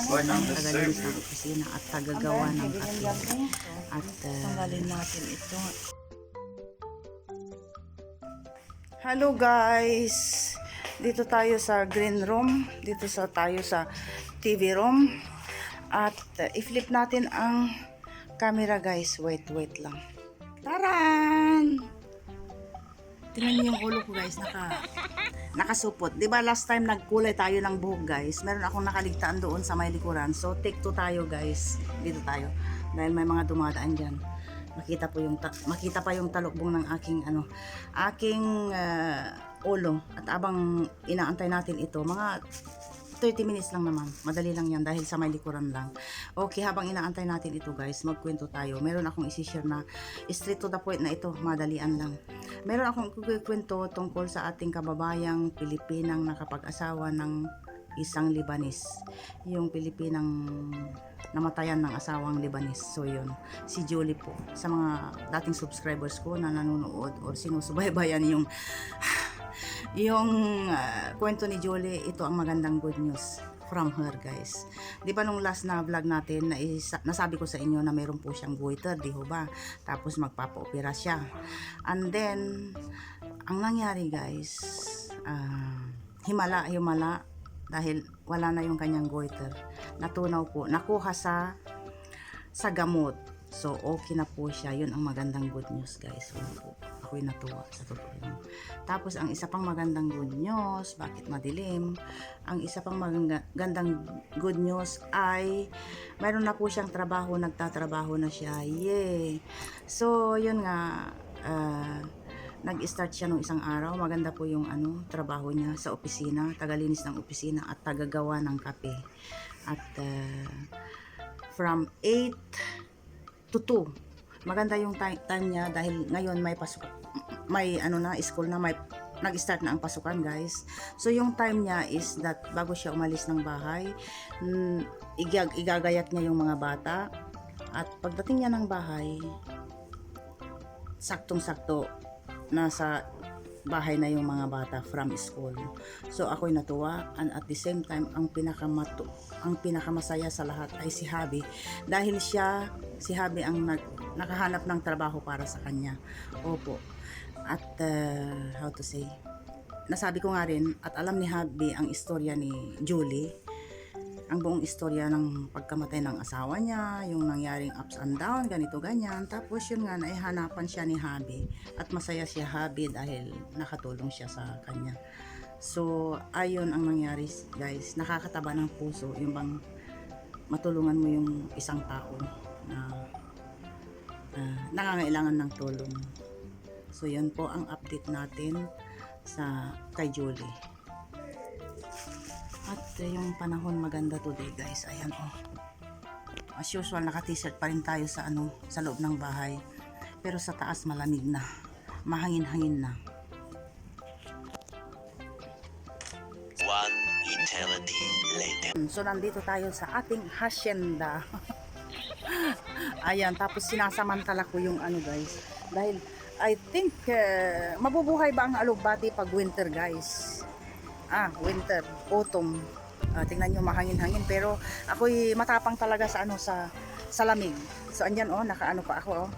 ang tagalinis ng opisina at tagagawa ng kape. At tanggalin natin ito. Hello guys! Dito tayo sa green room. Dito tayo sa TV room. At i-flip natin ang camera guys. Wait lang. Taran! Tingnan niyo yung ulo ko guys. Nakasupot. Diba last time nagkulay tayo ng buhok guys? Meron akong nakaligtaan doon sa may likuran. So take 2 tayo guys. Dito tayo. Dahil may mga dumadaan dyan. Makita pa yung talukbong ng aking ulo. At abang inaantay natin ito, mga 30 minutes lang naman. Madali lang yan dahil sa may likuran lang. Okay, habang inaantay natin ito guys, magkwento tayo. Meron akong isi-share na straight to the point na ito, madalian lang. Meron akong kukwento tungkol sa ating kababayang Pilipinang nakapag-asawa ng isang Libanes. Yung Pilipinang namatayan ng asawang Libanes. So yun, si Julie po. Sa mga dating subscribers ko na nanonood or sinusubaybayan yung kwento ni Julie, ito ang magandang good news from her guys. Di ba nung last na vlog natin nasabi ko sa inyo na meron po siyang goiter, di ho ba? Tapos magpapa-opera siya. And then ang nangyari guys, himala dahil wala na yung kanyang goiter. Natunaw po, nakuha sa gamot. So okay na po siya. Yun ang magandang good news guys. Ako'y natuwa sa totoo lang. Tapos ang isa pang magandang good news, bakit madilim? Ang isa pang magandang good news ay mayroon na po siyang trabaho, nagtatrabaho na siya. Yay! So yun nga, nag-start siya nung isang araw. Maganda po yung trabaho niya sa opisina, tagalinis ng opisina at tagagawa ng kape. At from 8 to 2. Maganda yung time niya dahil ngayon may pasok, school na, nag-start na ang pasukan guys. So yung time niya is that bago siya umalis ng bahay, igagayat niya yung mga bata. At pagdating niya ng bahay, saktong-sakto nasa bahay na yung mga bata from school. So ako'y natuwa, and at the same time ang pinakamasaya sa lahat ay si Habi, dahil si Habi ang nakahanap ng trabaho para sa kanya. Opo. At how to say, nasabi ko nga rin at alam ni Habi ang istorya ni Julie, ang buong istorya ng pagkamatay ng asawa niya, yung nangyaring ups and down, ganito ganyan. Tapos yun nga, naihanapan siya ni Habi at masaya si Habi dahil nakatulong siya sa kanya. So ayun ang nangyari guys, nakakataba ng puso yung bang matulungan mo yung isang tao na nangangailangan ng tulong. So yun po ang update natin sa kay Julie. At yung panahon maganda today guys. Ayan as usual, naka-t-shirt pa rin tayo sa loob ng bahay. Pero sa taas malamig na. Mahangin-hangin na. One eternity later. So nandito tayo sa ating hacienda. Ayan, tapos sinasamantala ko yung guys. Dahil I think mabubuhay ba ang alugbati pag winter guys? Winter, autumn. Tingnan nyo, mahangin-hangin, pero ako'y matapang talaga sa sa lamig. So andyan nakaano pa ako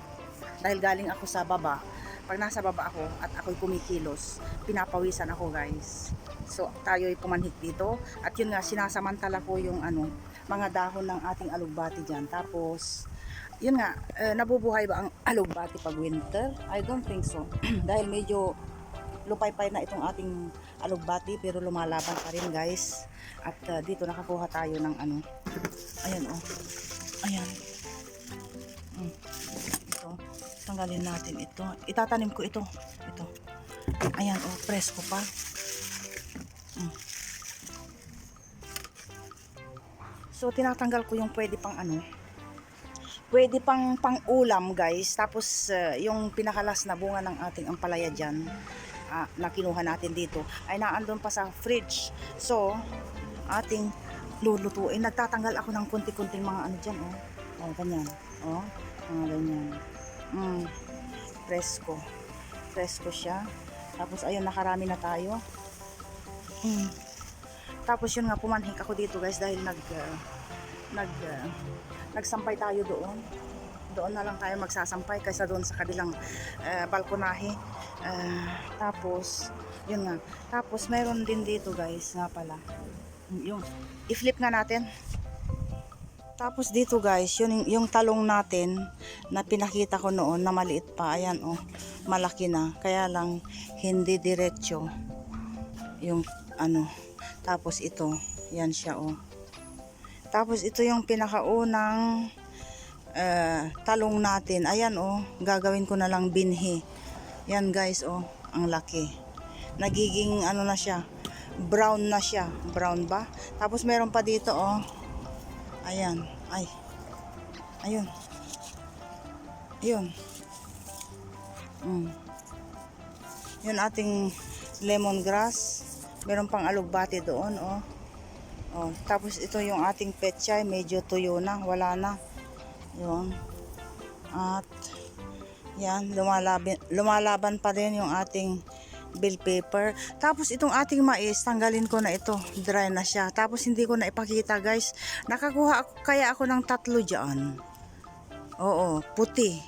dahil galing ako sa baba. Pag nasa baba ako at ako'y kumikilos, pinapawisan ako guys. So tayo'y pumanhik dito at yun nga, sinasamantala ko yung mga dahon ng ating alugbati diyan. Tapos yun nga, nabubuhay ba ang alugbati pag winter? I don't think so. Dahil medyo lupay-pay na itong ating alugbati, pero lumalaban pa rin guys. At dito nakakuha tayo ng ayan ayan, ito, tanggalin natin ito, itatanim ko ito, ayan presko pa. So tinatanggal ko yung pwede pang pang-ulam guys. Tapos yung pinakalas na bunga ng ating ampalaya dyan, na kinuha natin dito, ay naandun pa sa fridge. So ating lulutuin. Nagtatanggal ako ng kunti-kunting mga dyan ganyan, ganyan. Presko siya. Tapos ayun, nakarami na tayo. Tapos yun nga, pumanhik ako dito guys dahil nagsampay tayo doon. Doon na lang tayo magsasampay kaysa doon sa kabilang balkonahe. Tapos, yun nga. Tapos, meron din dito guys, nga pala. Yung, i-flip nga natin. Tapos dito guys, yung talong natin na pinakita ko noon na maliit pa. Ayan oh, malaki na. Kaya lang, hindi diretso. Yung ano. Tapos ito, yan siya oh. Tapos ito yung pinakaunang talong natin. Ayan oh, gagawin ko na lang binhi. Yan guys oh, ang laki. Nagiging ano na siya, brown na siya. Brown ba? Tapos meron pa dito oh. Ayan, ay. Ayun. Ayun. Yun ating lemongrass. Meron pang alugbati doon oh. Oh, tapos ito yung ating pechay, medyo tuyo na, wala na. Yun. At yan, lumalaban pa rin yung ating bell pepper. Tapos itong ating mais, tanggalin ko na ito. Dry na siya. Tapos hindi ko na ipakita guys. Nakakuha kaya ako ng 3 dyan. Oo, puti.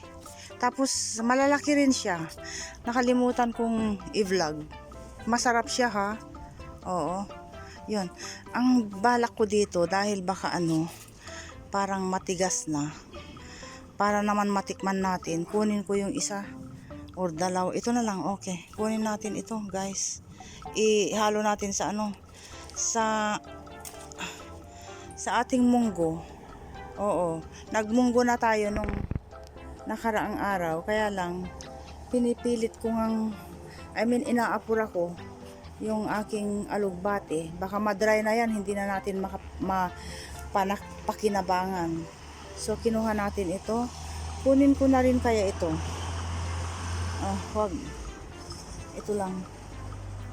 Tapos malalaki rin siya. Nakalimutan kong i-vlog. Masarap siya ha. Oo. Yun. Ang balak ko dito dahil baka ano, parang matigas na. Para naman matikman natin, kunin ko yung isa or dalaw. Ito na lang, okay. Kunin natin ito, guys. Ihalo natin sa ano, sa ating munggo. Oo. Nagmunggo na tayo nung nakaraang araw. Kaya lang, pinipilit ko ngang, inaapura ko yung aking alugbate. Baka madry na yan, hindi na natin pakinabangan. So, kinuha natin ito. Kunin ko na rin kaya ito. Wag. Ito lang.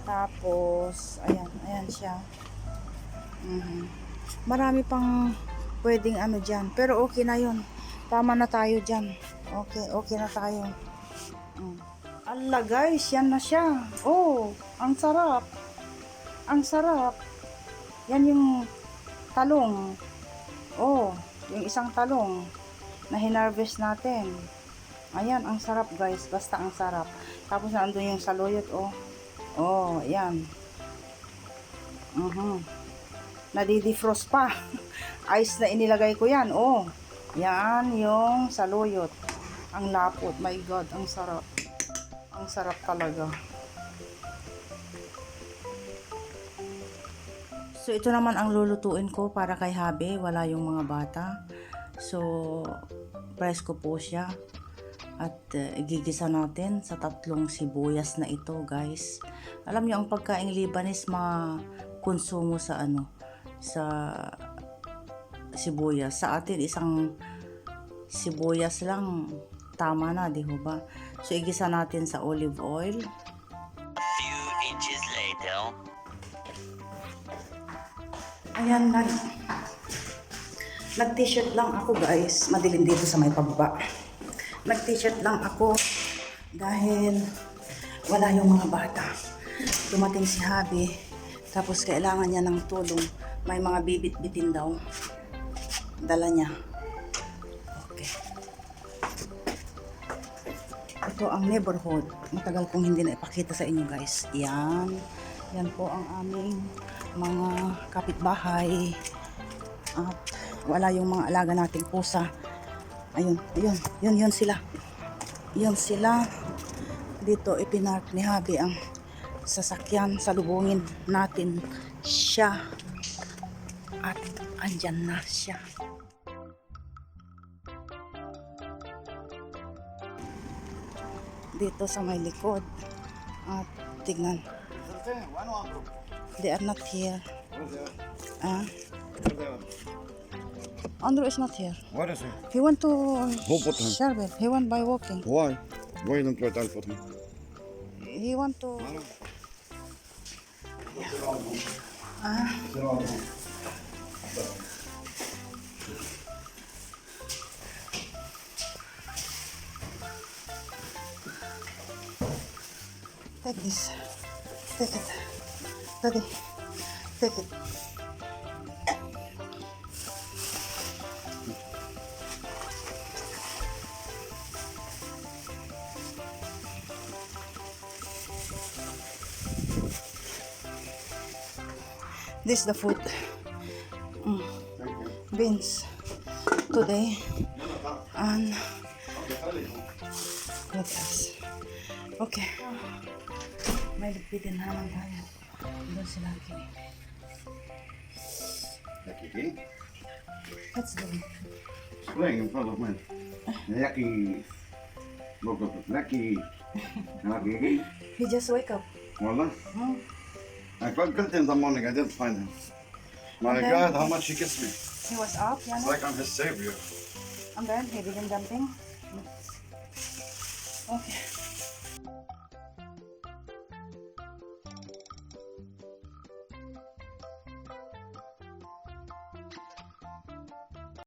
Tapos, ayan siya. Marami pang pwedeng ano dyan. Pero okay na yun. Tama na tayo dyan. Okay na tayo. Ala guys, yan na siya. Oh, ang sarap. Ang sarap. Yan yung talong. Oh, yung isang talong na hinarvest natin. Ayan, ang sarap guys. Basta ang sarap. Tapos nandun yung saluyot, oh. Oh, ayan. Nadidefrost pa. Ice na inilagay ko yan, oh. Yan yung saluyot. Ang lapot. My God, ang sarap. Ang sarap talaga. So, ito naman ang lulutuin ko para kay Habe. Wala yung mga bata. So, presko po siya. At igigisa natin sa 3 sibuyas na ito, guys. Alam niyo ang pagkaing Lebanese makonsumo sa ano, sa sibuyas. Sa atin isang sibuyas lang tama na, di ba? So igisa natin sa olive oil. A few inches later. Ayan, nag-t-shirt lang ako, guys. Madilim dito sa may pababa. Nag-t-shirt lang ako dahil wala yung mga bata. Dumating si Habi, tapos kailangan niya ng tulong. May mga bibit-bitin daw. Dala niya. Okay. Ito ang neighborhood. Matagal kong hindi na ipakita sa inyo, guys. Yan. Yan po ang aming mga kapitbahay. At wala yung mga alaga nating pusa. Yun sila. Yun sila. Dito ipinark ni Habi ang sasakyan. Salubungin natin siya. At andyan na siya. Dito sa may likod. At tignan. They are not here. Andrew is not here. What is it? He went to Who put him? Sherbet. He went by walking. Why? Why don't you tell for him? He went to... Take this. Take it. Daddy. Take it. This the food. Mm. Beans. Today. And what else? Okay. May ligpitin na naman tayo. Doon sila kinig. Jackie. What's doing? Playing in front of me. Jackie. Look at Jackie. Jackie. He just wake up. Well, Hmm. I got in the morning. I didn't find him. My Okay. God, how much he gets me. He was up, It's Yana. like I'm his savior. And then he didn't jumping. Okay.